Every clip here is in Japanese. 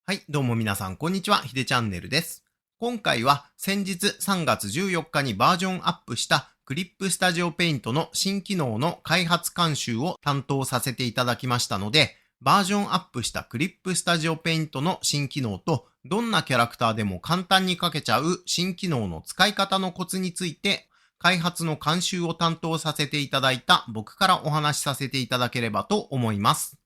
はい、どうも皆さん、こんにちは。ひでチャンネルです。今回は先日3月14日にバージョンアップしたクリップスタジオペイントの新機能の開発監修を担当させていただきましたので、バージョンアップしたクリップスタジオペイントの新機能と、どんなキャラクターでも簡単に書けちゃう新機能の使い方のコツについて、開発の監修を担当させていただいた僕からお話しさせていただければと思います。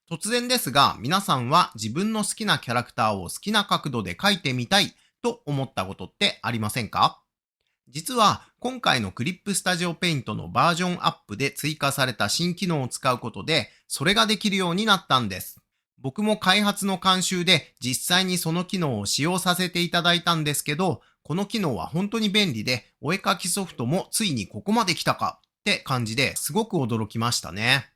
突然ですが、皆さんは自分の好きなキャラクターを好きな角度で描いてみたいと思ったことってありませんか？実は今回のクリップスタジオペイントのバージョンアップで追加された新機能を使うことで、それができるようになったんです。僕も開発の監修で実際にその機能を使用させていただいたんですけど、この機能は本当に便利で、お絵描きソフトもついにここまで来たかって感じですごく驚きましたね。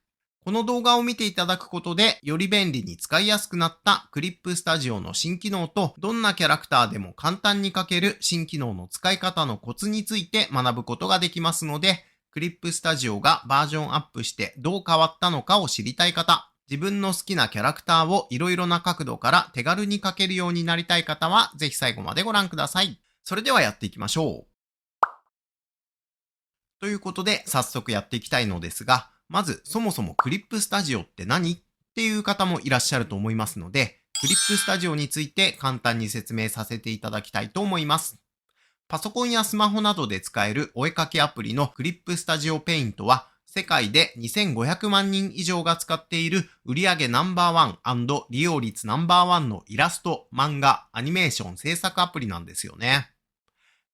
この動画を見ていただくことで、より便利に使いやすくなったクリップスタジオの新機能と、どんなキャラクターでも簡単に描ける新機能の使い方のコツについて学ぶことができますので、クリップスタジオがバージョンアップしてどう変わったのかを知りたい方、自分の好きなキャラクターをいろいろな角度から手軽に描けるようになりたい方は、ぜひ最後までご覧ください。それではやっていきましょう。ということで、早速やっていきたいのですが、まずそもそもクリップスタジオって何っていう方もいらっしゃると思いますので、クリップスタジオについて簡単に説明させていただきたいと思います。パソコンやスマホなどで使えるお絵かきアプリのクリップスタジオペイントは、世界で2500万人以上が使っている売上ナンバーワン&利用率ナンバーワンのイラスト、漫画、アニメーション制作アプリなんですよね。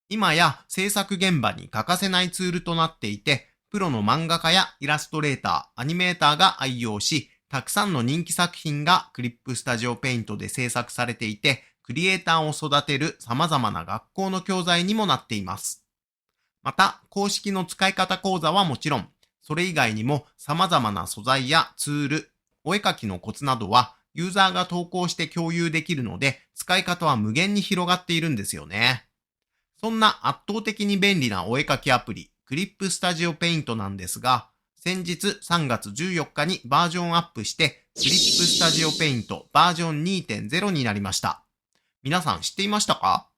今や制作現場に欠かせないツールとなっていて、プロの漫画家やイラストレーター、アニメーターが愛用し、たくさんの人気作品がクリップスタジオペイントで制作されていて、クリエイターを育てる様々な学校の教材にもなっています。また、公式の使い方講座はもちろん、それ以外にも様々な素材やツール、お絵描きのコツなどはユーザーが投稿して共有できるので、使い方は無限に広がっているんですよね。そんな圧倒的に便利なお絵描きアプリ、クリップスタジオペイントなんですが、先日3月14日にバージョンアップして、クリップスタジオペイントバージョン 2.0 になりました。皆さん知っていましたか？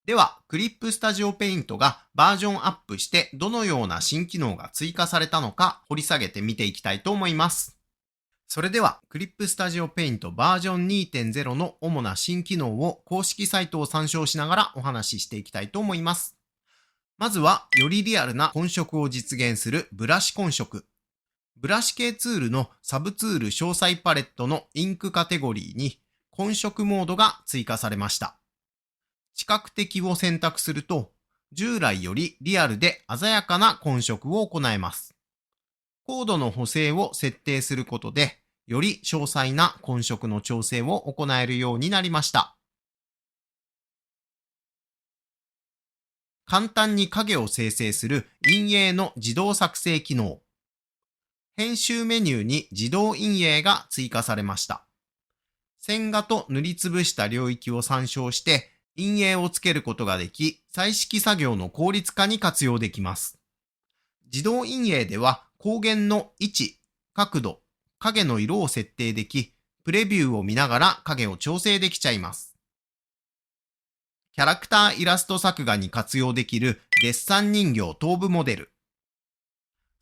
では、クリップスタジオペイントがバージョンアップしてどのような新機能が追加されたのか掘り下げて見ていきたいと思います。それでは、クリップスタジオペイントバージョン 2.0 の主な新機能を公式サイトを参照しながらお話ししていきたいと思います。まずは、よりリアルな混色を実現するブラシ混色。ブラシ系ツールのサブツール詳細パレットのインクカテゴリーに混色モードが追加されました。視覚的を選択すると、従来よりリアルで鮮やかな混色を行えます。コードの補正を設定することで、より詳細な混色の調整を行えるようになりました。簡単に影を生成する陰影の自動作成機能。編集メニューに自動陰影が追加されました。線画と塗りつぶした領域を参照して陰影をつけることができ、彩色作業の効率化に活用できます。自動陰影では光源の位置、角度、影の色を設定でき、プレビューを見ながら影を調整できちゃいます。キャラクターイラスト作画に活用できるデッサン人形頭部モデル。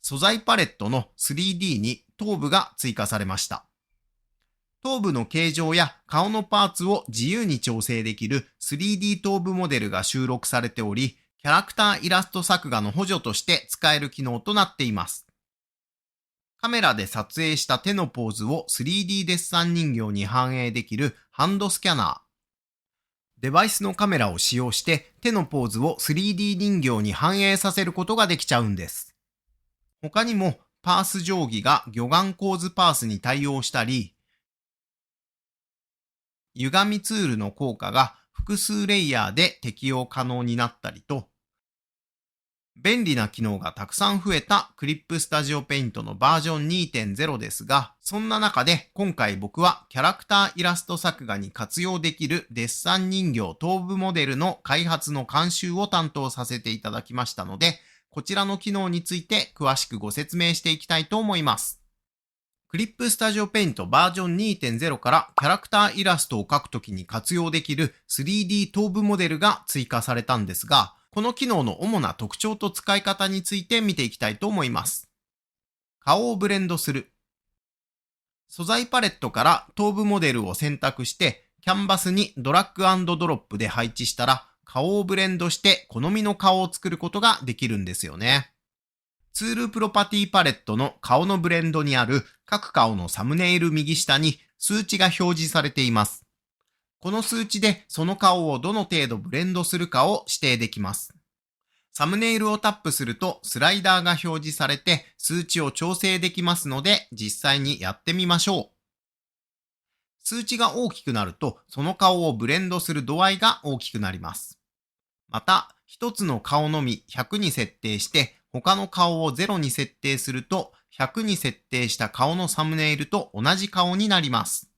素材パレットの 3D に頭部が追加されました。頭部の形状や顔のパーツを自由に調整できる 3D 頭部モデルが収録されており、キャラクターイラスト作画の補助として使える機能となっています。カメラで撮影した手のポーズを 3D デッサン人形に反映できるハンドスキャナー。デバイスのカメラを使用して手のポーズを 3D 人形に反映させることができちゃうんです。他にもパース定規が魚眼構図パースに対応したり、歪みツールの効果が複数レイヤーで適用可能になったりと、便利な機能がたくさん増えたクリップスタジオペイントのバージョン 2.0 ですが、そんな中で今回僕はキャラクターイラスト作画に活用できるデッサン人形頭部モデルの開発の監修を担当させていただきましたので、こちらの機能について詳しくご説明していきたいと思います。クリップスタジオペイントバージョン 2.0 からキャラクターイラストを描くときに活用できる 3D 頭部モデルが追加されたんですが、この機能の主な特徴と使い方について見ていきたいと思います。顔をブレンドする。素材パレットから頭部モデルを選択して、キャンバスにドラッグ&ドロップで配置したら、顔をブレンドして好みの顔を作ることができるんですよね。ツールプロパティパレットの顔のブレンドにある各顔のサムネイル右下に数値が表示されています。この数値でその顔をどの程度ブレンドするかを指定できます。サムネイルをタップするとスライダーが表示されて数値を調整できますので実際にやってみましょう。数値が大きくなるとその顔をブレンドする度合いが大きくなります。また、一つの顔のみ100に設定して他の顔を0に設定すると100に設定した顔のサムネイルと同じ顔になります。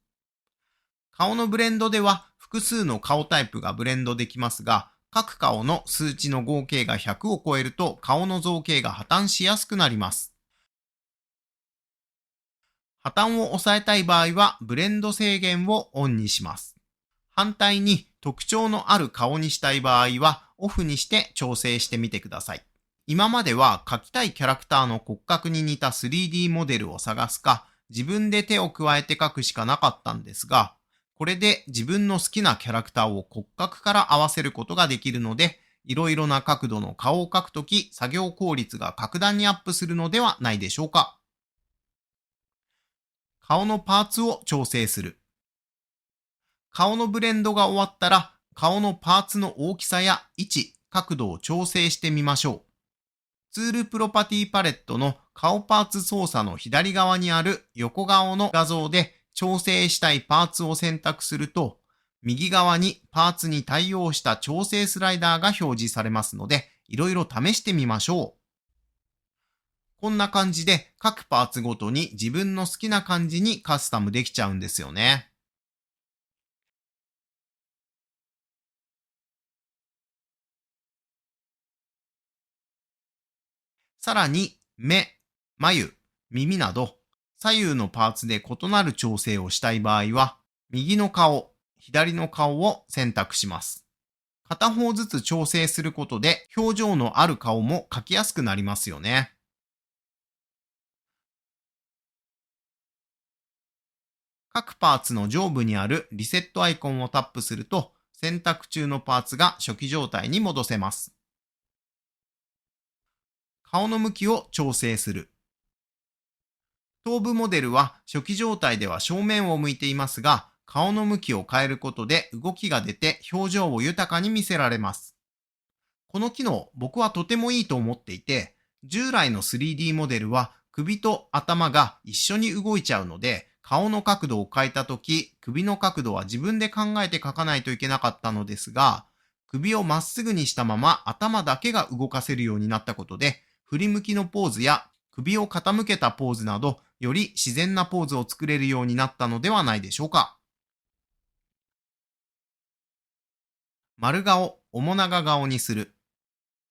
顔のブレンドでは複数の顔タイプがブレンドできますが、各顔の数値の合計が100を超えると顔の造形が破綻しやすくなります。破綻を抑えたい場合はブレンド制限をオンにします。反対に特徴のある顔にしたい場合はオフにして調整してみてください。今までは描きたいキャラクターの骨格に似た 3D モデルを探すか、自分で手を加えて描くしかなかったんですが、これで自分の好きなキャラクターを骨格から合わせることができるので、いろいろな角度の顔を描くとき、作業効率が格段にアップするのではないでしょうか。顔のパーツを調整する。顔のブレンドが終わったら、顔のパーツの大きさや位置、角度を調整してみましょう。ツールプロパティパレットの顔パーツ操作の左側にある横顔の画像で調整したいパーツを選択すると、右側にパーツに対応した調整スライダーが表示されますので、いろいろ試してみましょう。こんな感じで各パーツごとに自分の好きな感じにカスタムできちゃうんですよね。さらに、目、眉、耳など、左右のパーツで異なる調整をしたい場合は、右の顔、左の顔を選択します。片方ずつ調整することで、表情のある顔も描きやすくなりますよね。各パーツの上部にあるリセットアイコンをタップすると、選択中のパーツが初期状態に戻せます。顔の向きを調整する。頭部モデルは初期状態では正面を向いていますが、顔の向きを変えることで動きが出て表情を豊かに見せられます。この機能、僕はとてもいいと思っていて、従来の 3D モデルは首と頭が一緒に動いちゃうので、顔の角度を変えたとき、首の角度は自分で考えて描かないといけなかったのですが、首をまっすぐにしたまま頭だけが動かせるようになったことで、振り向きのポーズや首を傾けたポーズなど、より自然なポーズを作れるようになったのではないでしょうか。丸顔、面長顔にする。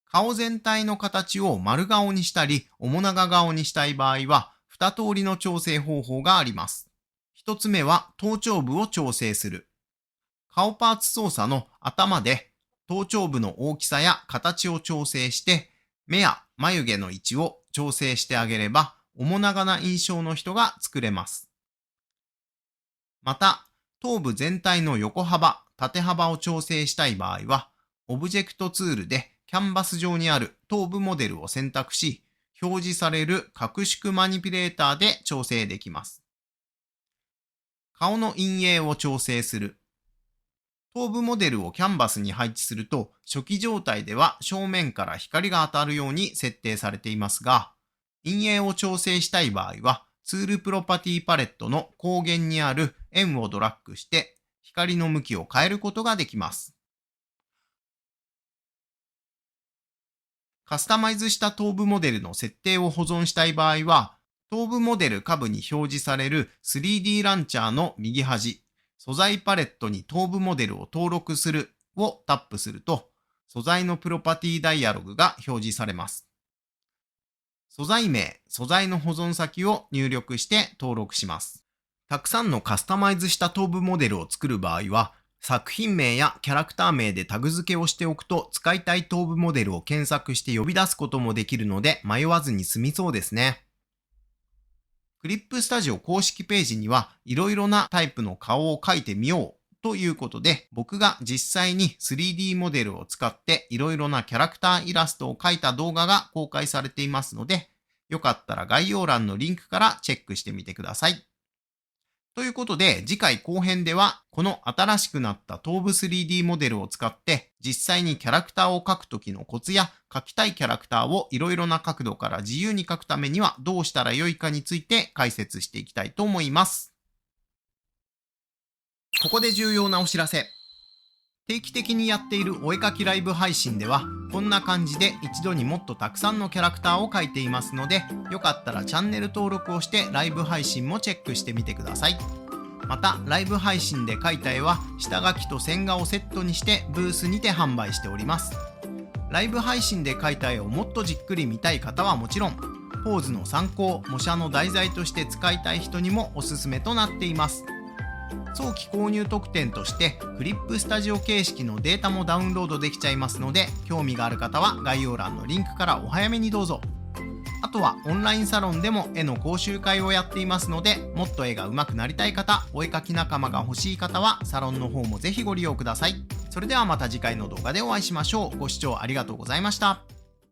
顔全体の形を丸顔にしたり、面長顔にしたい場合は、2通りの調整方法があります。1つ目は頭頂部を調整する。顔パーツ操作の頭で頭頂部の大きさや形を調整して、目や眉毛の位置を調整してあげれば、面長な印象の人が作れます。また、頭部全体の横幅、縦幅を調整したい場合は、オブジェクトツールでキャンバス上にある頭部モデルを選択し、表示される拡縮マニピュレーターで調整できます。顔の陰影を調整する。頭部モデルをキャンバスに配置すると、初期状態では正面から光が当たるように設定されていますが、陰影を調整したい場合は、ツールプロパティパレットの光源にある円をドラッグして、光の向きを変えることができます。カスタマイズした頭部モデルの設定を保存したい場合は、頭部モデル下部に表示される 3D ランチャーの右端、素材パレットに頭部モデルを登録するをタップすると、素材のプロパティダイアログが表示されます。素材名、素材の保存先を入力して登録します。たくさんのカスタマイズした頭部モデルを作る場合は、作品名やキャラクター名でタグ付けをしておくと使いたい頭部モデルを検索して呼び出すこともできるので迷わずに済みそうですね。クリップスタジオ公式ページにはいろいろなタイプの顔を描いてみようということで、僕が実際に 3D モデルを使っていろいろなキャラクターイラストを描いた動画が公開されていますので、よかったら概要欄のリンクからチェックしてみてください。ということで、次回後編では、この新しくなった頭部 3D モデルを使って、実際にキャラクターを描くときのコツや、描きたいキャラクターをいろいろな角度から自由に描くためにはどうしたらよいかについて解説していきたいと思います。ここで重要なお知らせ。定期的にやっているお絵描きライブ配信では、こんな感じで一度にもっとたくさんのキャラクターを描いていますので、よかったらチャンネル登録をしてライブ配信もチェックしてみてください。また、ライブ配信で描いた絵は下書きと線画をセットにしてブースにて販売しております。ライブ配信で描いた絵をもっとじっくり見たい方はもちろん、ポーズの参考、模写の題材として使いたい人にもおすすめとなっています。早期購入特典としてクリップスタジオ形式のデータもダウンロードできちゃいますので、興味がある方は概要欄のリンクからお早めにどうぞ。あとはオンラインサロンでも絵の講習会をやっていますので、もっと絵が上手くなりたい方、お絵描き仲間が欲しい方はサロンの方もぜひご利用ください。それではまた次回の動画でお会いしましょう。ご視聴ありがとうございました。